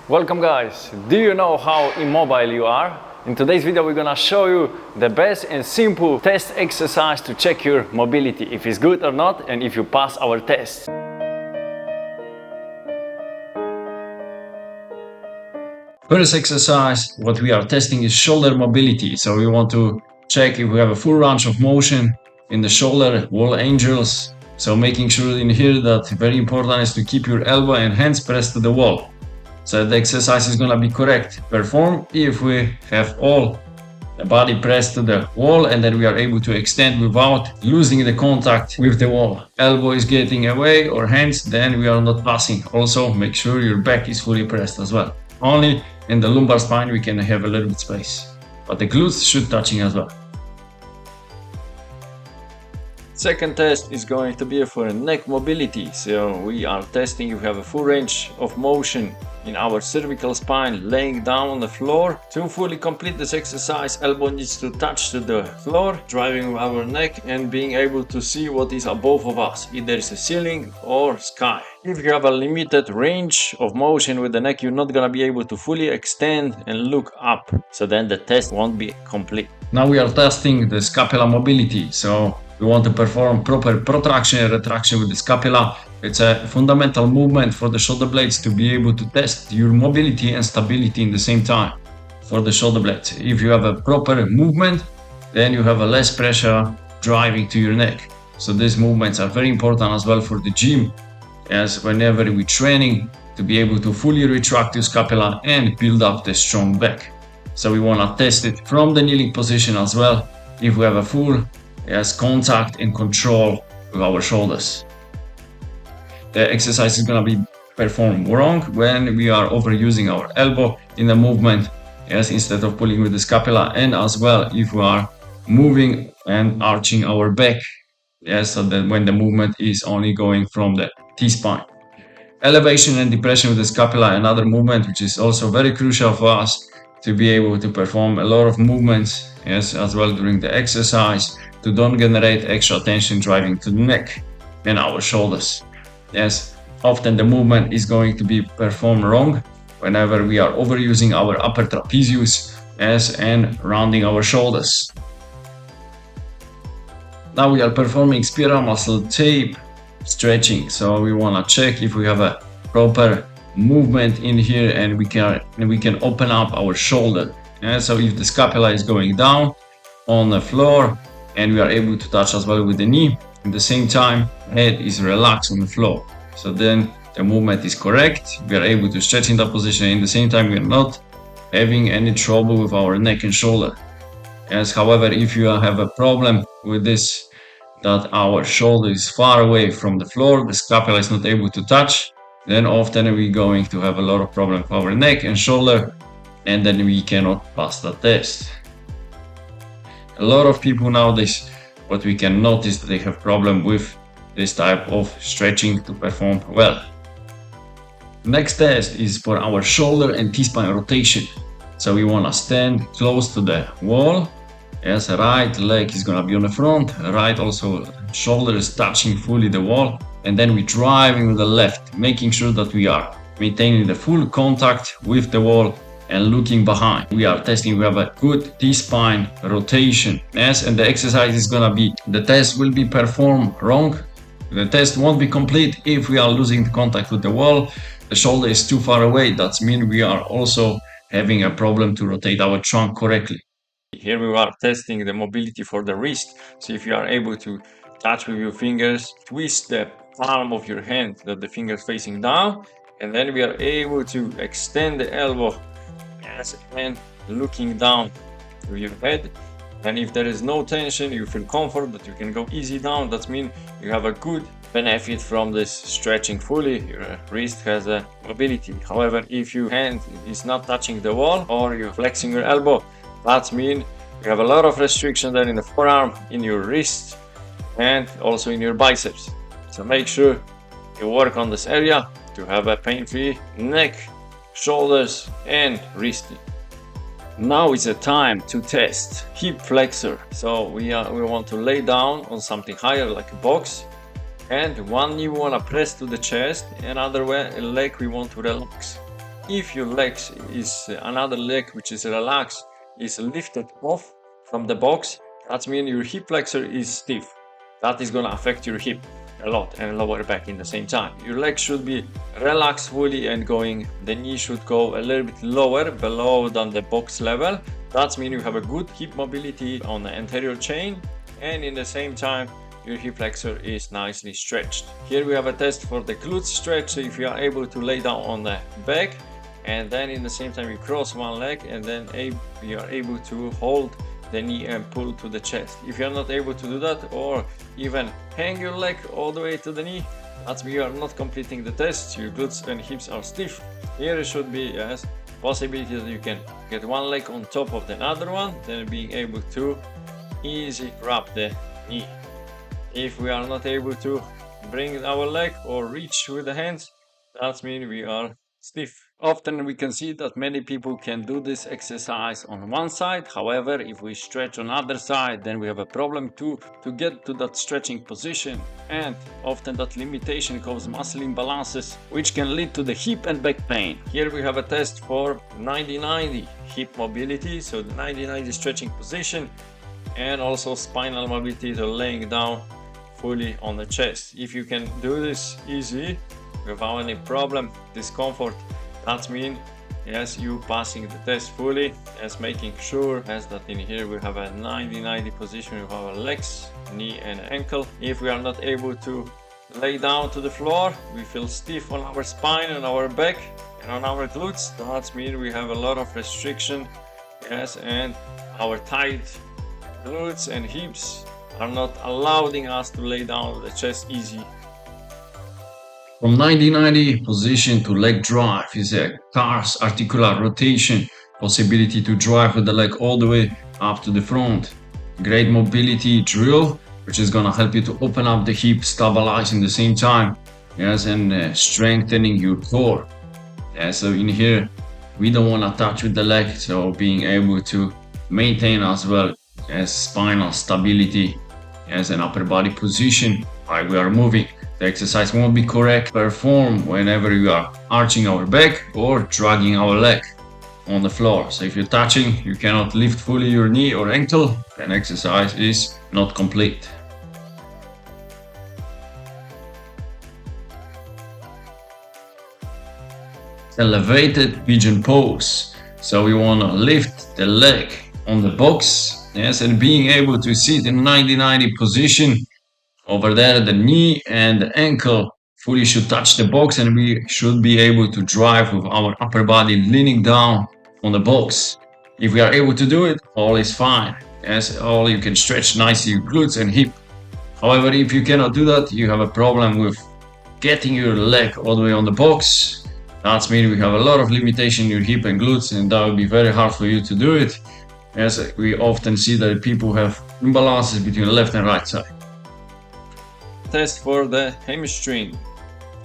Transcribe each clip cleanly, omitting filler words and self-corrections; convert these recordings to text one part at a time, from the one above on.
Welcome guys! Do you know how immobile you are? In today's video we're gonna show you the best and simple test exercise to check your mobility, if it's good or not and if you pass our test. First exercise, what we are testing is shoulder mobility. So we want to check if we have a full range of motion in the shoulder wall angles. So making sure in here that very important is to keep your elbow and hands pressed to the wall. So the exercise is gonna be correct. Perform if we have all the body pressed to the wall and then we are able to extend without losing the contact with the wall. Elbow is getting away or hands, then we are not passing. Also make sure your back is fully pressed as well. Only in the lumbar spine we can have a little bit space, but the glutes should touching as well. Second test is going to be for neck mobility. So we are testing if we have a full range of motion in our cervical spine, laying down on the floor. To fully complete this exercise, elbow needs to touch to the floor, driving our neck and being able to see what is above of us, either it's a ceiling or sky. If you have a limited range of motion with the neck, you're not gonna be able to fully extend and look up, so then the test won't be complete. Now we are testing the scapula mobility. So we want to perform proper protraction and retraction with the scapula. It's a fundamental movement for the shoulder blades to be able to test your mobility and stability in the same time for the shoulder blades. If you have a proper movement, then you have a less pressure driving to your neck. So these movements are very important as well for the gym, as whenever we're training to be able to fully retract your scapula and build up the strong back. So we want to test it from the kneeling position as well, if we have a full contact and control with our shoulders. The exercise is going to be performed wrong when we are overusing our elbow in the movement, instead of pulling with the scapula, and as well if we are moving and arching our back, so that when the movement is only going from the T-spine. Elevation and depression with the scapula, another movement which is also very crucial for us to be able to perform a lot of movements, as well during the exercise, to don't generate extra tension driving to the neck and our shoulders. Often the movement is going to be performed wrong whenever we are overusing our upper trapezius and rounding our shoulders. Now we are performing spiral muscle tape stretching. So we want to check if we have a proper movement in here and we can open up our shoulder. So if the scapula is going down on the floor and we are able to touch as well with the knee, at the same time head is relaxed on the floor, so then the movement is correct. We are able to stretch in that position, and at the same time we are not having any trouble with our neck and shoulder. However, if you have a problem with this, that our shoulder is far away from the floor, the scapula is not able to touch, then often we're going to have a lot of problem with our neck and shoulder, and then we cannot pass the test. A lot of people nowadays, what we can notice, that they have problem with this type of stretching to perform well. Next test is for our shoulder and T-spine rotation. So we want to stand close to the wall. Right leg is gonna be on the front, right also shoulder is touching fully the wall, and then we're driving with the left, making sure that we are maintaining the full contact with the wall and looking behind. We are testing, we have a good T-spine rotation. And the exercise is gonna be, the test will be performed wrong. The test won't be complete if we are losing the contact with the wall. The shoulder is too far away. That means we are also having a problem to rotate our trunk correctly. Here we are testing the mobility for the wrist. So if you are able to touch with your fingers, twist the palm of your hand that the fingers facing down, and then we are able to extend the elbow and looking down with your head. And if there is no tension, you feel comfort that you can go easy down. That means you have a good benefit from this stretching fully. Your wrist has a mobility. However, if your hand is not touching the wall or you're flexing your elbow, that means you have a lot of restriction there in the forearm, in your wrist, and also in your biceps. So make sure you work on this area to have a pain-free neck, shoulders, and wrist. Now is the time to test hip flexor. So we want to lay down on something higher like a box, and one knee we want to press to the chest, another leg we want to relax. If your legs is another leg which is relaxed, is lifted off from the box, that means your hip flexor is stiff. That is gonna affect your hip a lot and lower back in the same time. Your legs should be relaxed fully and going, the knee should go a little bit lower, below than the box level. That means you have a good hip mobility on the anterior chain, and in the same time your hip flexor is nicely stretched. Here we have a test for the glutes stretch. So if you are able to lay down on the back, and then in the same time you cross one leg, and then you are able to hold the knee and pull to the chest. If you are not able to do that, or even hang your leg all the way to the knee, that means you are not completing the test. Your glutes and hips are stiff. Here it should be yes, possibility that you can get one leg on top of the other one, then being able to easily grab the knee. If we are not able to bring our leg or reach with the hands, that means we are stiff. Often we can see that many people can do this exercise on one side. However, if we stretch on other side, then we have a problem to get to that stretching position, and often that limitation causes muscle imbalances, which can lead to the hip and back pain. Here we have a test for 90-90 hip mobility, so the 90-90 stretching position, and also spinal mobility, so laying down fully on the chest. If you can do this easy without any problem, discomfort, that means yes, you passing the test fully, as making sure as that in here we have a 90-90 position with our legs, knee and ankle. If we are not able to lay down to the floor, we feel stiff on our spine and our back and on our glutes, that means we have a lot of restriction, yes, and our tight glutes and hips are not allowing us to lay down the chest easy. From 90-90 position to leg drive is a tars articular rotation, possibility to drive with the leg all the way up to the front. Great mobility drill, which is gonna help you to open up the hip, stabilizing the same time, yes, and strengthening your core. Yeah, so in here, we don't wanna touch with the leg, so being able to maintain as well as spinal stability, as an upper body position while we are moving. The exercise won't be correct performed whenever we are arching our back or dragging our leg on the floor. So if you're touching, you cannot lift fully your knee or ankle, then exercise is not complete. Elevated pigeon pose. So we want to lift the leg on the box, yes, and being able to sit in 90-90 position. Over there, the knee and the ankle fully should touch the box, and we should be able to drive with our upper body leaning down on the box. If we are able to do it, all is fine. Yes, all you can stretch nicely your glutes and hip. However, if you cannot do that, you have a problem with getting your leg all the way on the box. That means we have a lot of limitation in your hip and glutes, and that will be very hard for you to do it. As we often see that people have imbalances between the left and right side. Test for the hamstring,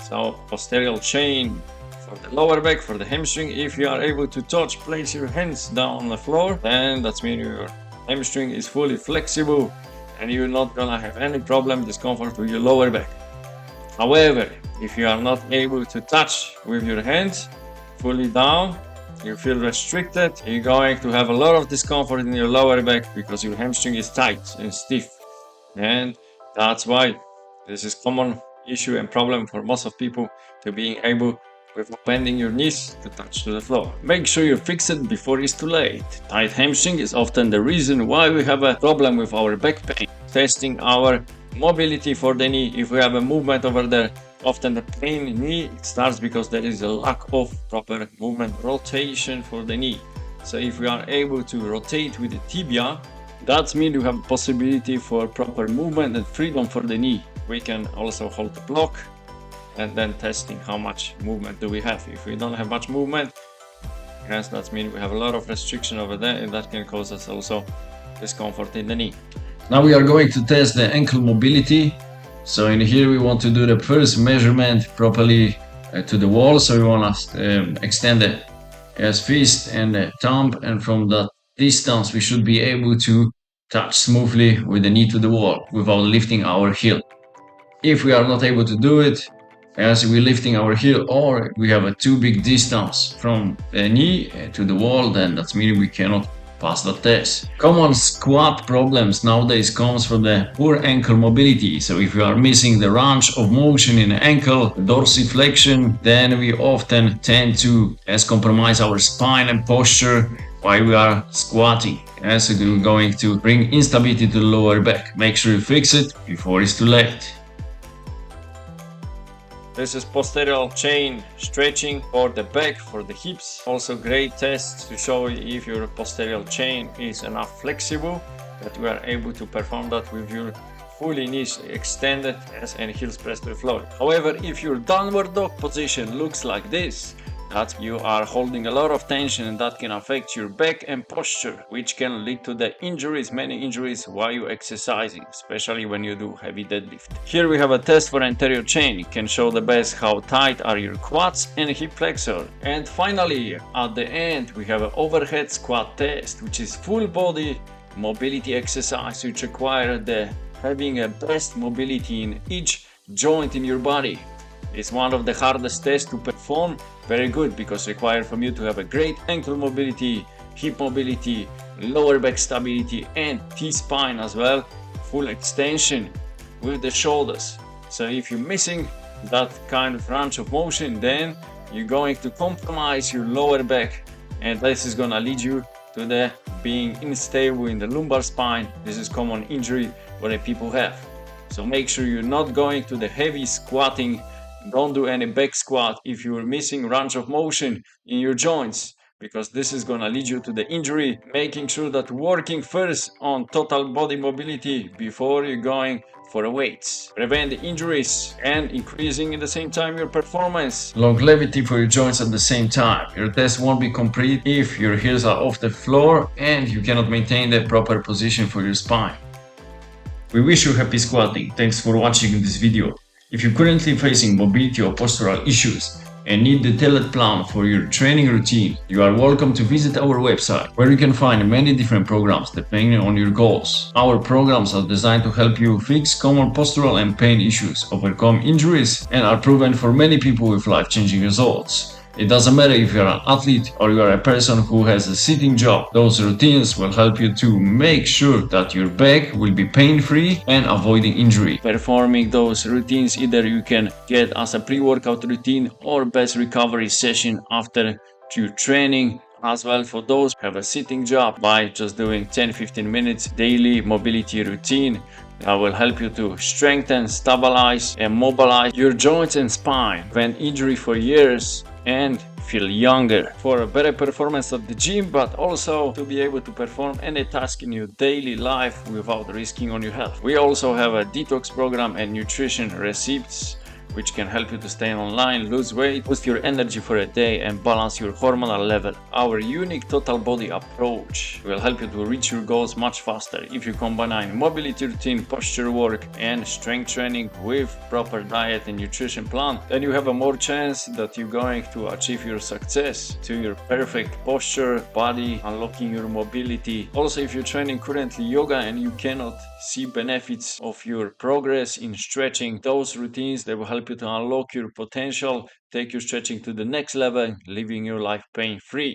so posterior chain for the lower back, for the hamstring. If you are able to touch, place your hands down on the floor, then that means your hamstring is fully flexible and you're not gonna have any problem, discomfort with your lower back. However, if you are not able to touch with your hands fully down, you feel restricted, you're going to have a lot of discomfort in your lower back because your hamstring is tight and stiff, and that's why this is common issue and problem for most of people to being able, with bending your knees, to touch to the floor. Make sure you fix it before it's too late. Tight hamstring is often the reason why we have a problem with our back pain. Testing our mobility for the knee. If we have a movement over there, often the pain in knee starts because there is a lack of proper movement rotation for the knee. So if we are able to rotate with the tibia, that means you have a possibility for proper movement and freedom for the knee. We can also hold the block and then testing how much movement do we have. If we don't have much movement, yes, that means we have a lot of restriction over there, and that can cause us also discomfort in the knee. Now we are going to test the ankle mobility. So in here we want to do the first measurement properly to the wall. So we want to extend the fist and the thumb, and from that distance we should be able to touch smoothly with the knee to the wall without lifting our heel. If we are not able to do it, as we're lifting our heel, or we have a too big distance from the knee to the wall, then that's meaning we cannot pass the test. Common squat problems nowadays comes from the poor ankle mobility. So if you are missing the range of motion in the ankle, dorsiflexion, then we often tend to compromise our spine and posture while we are squatting. So we're going to bring instability to the lower back. Make sure you fix it before it's too late. This is posterior chain stretching for the back, for the hips. Also great test to show if your posterior chain is enough flexible that you are able to perform that with your fully knees extended and heels pressed to the floor. However, if your downward dog position looks like this, that you are holding a lot of tension, and that can affect your back and posture, which can lead to the injuries, many injuries while you're exercising, especially when you do heavy deadlift. Here we have a test for anterior chain. It can show the best how tight are your quads and hip flexor. And finally, at the end, we have an overhead squat test, which is full body mobility exercise, which require having a best mobility in each joint in your body. It's one of the hardest tests to perform. Very good, because required from you to have a great ankle mobility, hip mobility, lower back stability, and T-spine as well, full extension with the shoulders. So if you're missing that kind of range of motion, then you're going to compromise your lower back, and this is gonna lead you to the being unstable in the lumbar spine. This is common injury what people have. So make sure you're not going to the heavy squatting. Don't do any back squat if you are missing range of motion in your joints, because this is going to lead you to the injury. Making sure that working first on total body mobility before you're going for weights. Prevent the injuries and increasing at the same time your performance. Longevity for your joints at the same time. Your test won't be complete if your heels are off the floor and you cannot maintain the proper position for your spine. We wish you happy squatting. Thanks for watching this video. If you're currently facing mobility or postural issues and need a detailed plan for your training routine, you are welcome to visit our website, where you can find many different programs depending on your goals. Our programs are designed to help you fix common postural and pain issues, overcome injuries, and are proven for many people with life-changing results. It doesn't matter if you're an athlete or you are a person who has a sitting job. Those routines will help you to make sure that your back will be pain-free and avoiding injury. Performing those routines, either you can get as a pre-workout routine or best recovery session after your training. As well, for those who have a sitting job, by just doing 10-15 minutes daily mobility routine that will help you to strengthen, stabilize, and mobilize your joints and spine, prevent injury for years, and feel younger for a better performance at the gym, but also to be able to perform any task in your daily life without risking on your health. We also have a detox program and nutrition receipts, which can help you to stay online, lose weight, boost your energy for a day, and balance your hormonal level. Our unique total body approach will help you to reach your goals much faster if you combine mobility routine, posture work, and strength training with proper diet and nutrition plan. Then you have a more chance that you're going to achieve your success to your perfect posture, body, unlocking your mobility. Also, if you're training currently yoga and you cannot see benefits of your progress in stretching, those routines, they will help you to unlock your potential, take your stretching to the next level, living your life pain-free.